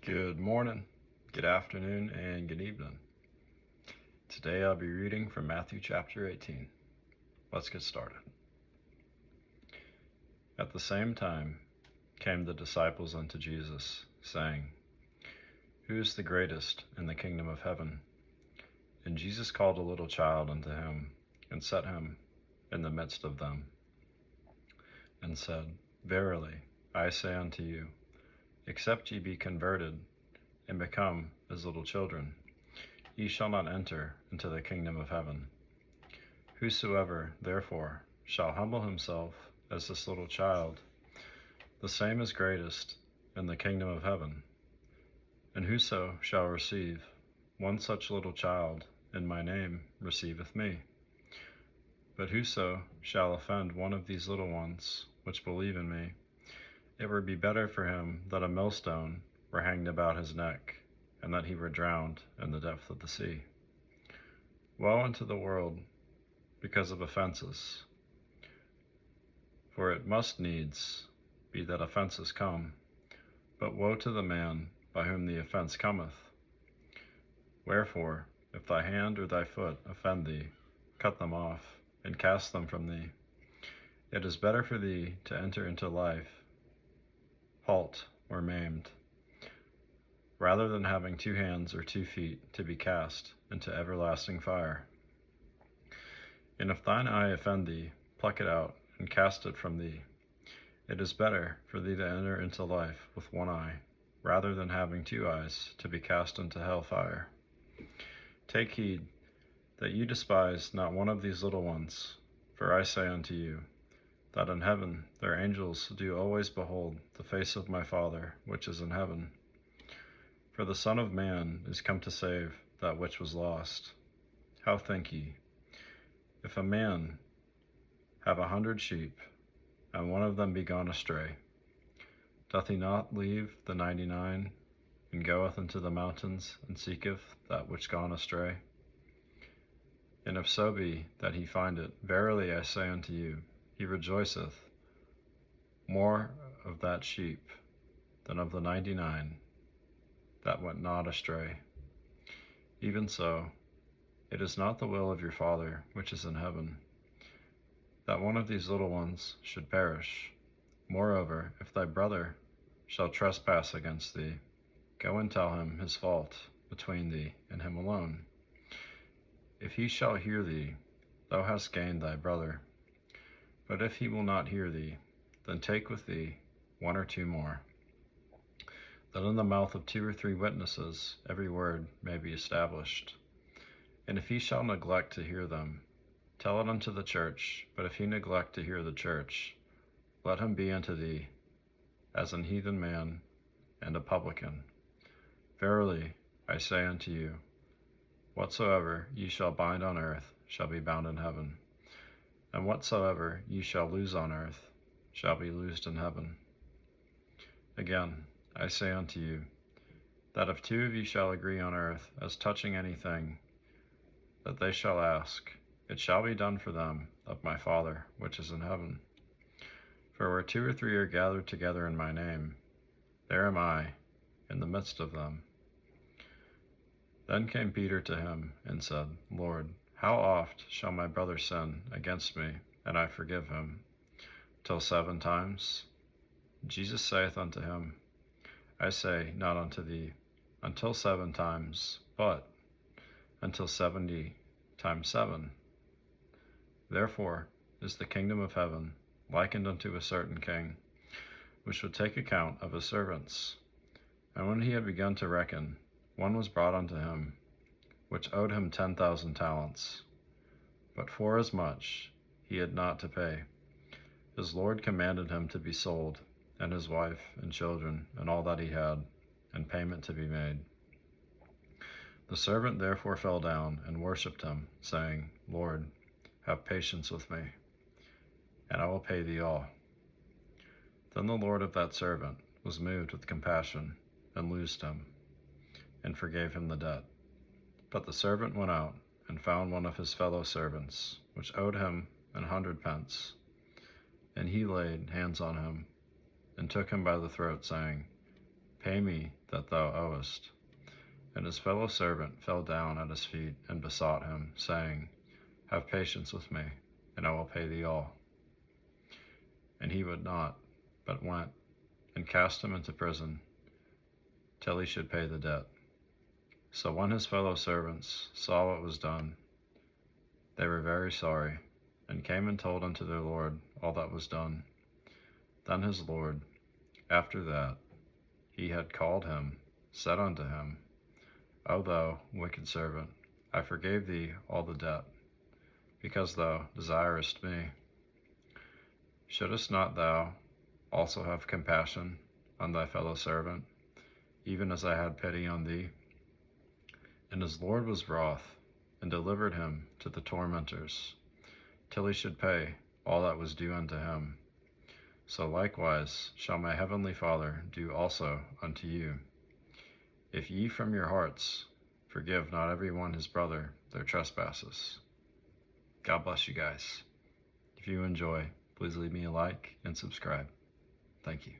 Good morning, good afternoon, and good evening. Today I'll be reading from Matthew chapter 18. Let's get started. At the same time came the disciples unto Jesus, saying, Who is the greatest in the kingdom of heaven? And Jesus called a little child unto him, and set him in the midst of them, and said, Verily I say unto you, except ye be converted, and become as little children, ye shall not enter into the kingdom of heaven. Whosoever, therefore, shall humble himself as this little child, the same is greatest in the kingdom of heaven. And whoso shall receive one such little child in my name receiveth me. But whoso shall offend one of these little ones which believe in me, it were be better for him that a millstone were hanged about his neck, and that he were drowned in the depth of the sea. Woe unto the world because of offenses, for it must needs be that offenses come, but woe to the man by whom the offense cometh. Wherefore, if thy hand or thy foot offend thee, cut them off, and cast them from thee. It is better for thee to enter into life halt or maimed, rather than having 2 hands or 2 feet to be cast into everlasting fire. And if thine eye offend thee, pluck it out, and cast it from thee. It is better for thee to enter into life with 1 eye, rather than having 2 eyes to be cast into hell fire. Take heed that you despise not one of these little ones, for I say unto you, that in heaven their angels do always behold the face of my Father which is in heaven. For the Son of Man is come to save that which was lost. How think ye? If a man have 100 sheep, and one of them be gone astray, doth he not leave the 99, and goeth into the mountains, and seeketh that which gone astray? And if so be that he find it, verily I say unto you, he rejoiceth more of that sheep than of the 99 that went not astray. Even so, it is not the will of your Father which is in heaven, that one of these little ones should perish. Moreover, if thy brother shall trespass against thee, go and tell him his fault between thee and him alone. If he shall hear thee, thou hast gained thy brother. But if he will not hear thee, then take with thee 1 or 2 more, that in the mouth of 2 or 3 witnesses every word may be established. And if he shall neglect to hear them, tell it unto the church. But if he neglect to hear the church, let him be unto thee as an heathen man and a publican. Verily I say unto you, whatsoever ye shall bind on earth shall be bound in heaven, and whatsoever ye shall loose on earth shall be loosed in heaven. Again, I say unto you, that if 2 of you shall agree on earth as touching anything that they shall ask, it shall be done for them of my Father which is in heaven. For where 2 or 3 are gathered together in my name, there am I in the midst of them. Then came Peter to him and said, Lord, how oft shall my brother sin against me, and I forgive him? Till 7 times? Jesus saith unto him, I say not unto thee, until 7 times, but until 70 times 7. Therefore is the kingdom of heaven likened unto a certain king, which would take account of his servants. And when he had begun to reckon, one was brought unto him, which owed him 10,000 talents. But forasmuch he had not to pay, his Lord commanded him to be sold, and his wife and children, and all that he had, and payment to be made. The servant therefore fell down and worshipped him, saying, Lord, have patience with me, and I will pay thee all. Then the Lord of that servant was moved with compassion, and loosed him, and forgave him the debt. But the servant went out, and found one of his fellow servants, which owed him 100 pence. And he laid hands on him, and took him by the throat, saying, Pay me that thou owest. And his fellow servant fell down at his feet and besought him, saying, Have patience with me, and I will pay thee all. And he would not, but went and cast him into prison till he should pay the debt. So when his fellow servants saw what was done, they were very sorry, and came and told unto their Lord all that was done. Then his Lord, after that he had called him, said unto him, O thou wicked servant, I forgave thee all the debt, because thou desirest me. Shouldest not thou also have compassion on thy fellow servant, even as I had pity on thee? And his Lord was wroth, and delivered him to the tormentors, till he should pay all that was due unto him. So likewise shall my heavenly Father do also unto you, if ye from your hearts forgive not every one his brother their trespasses. God bless you guys. If you enjoy, please leave me a like and subscribe. Thank you.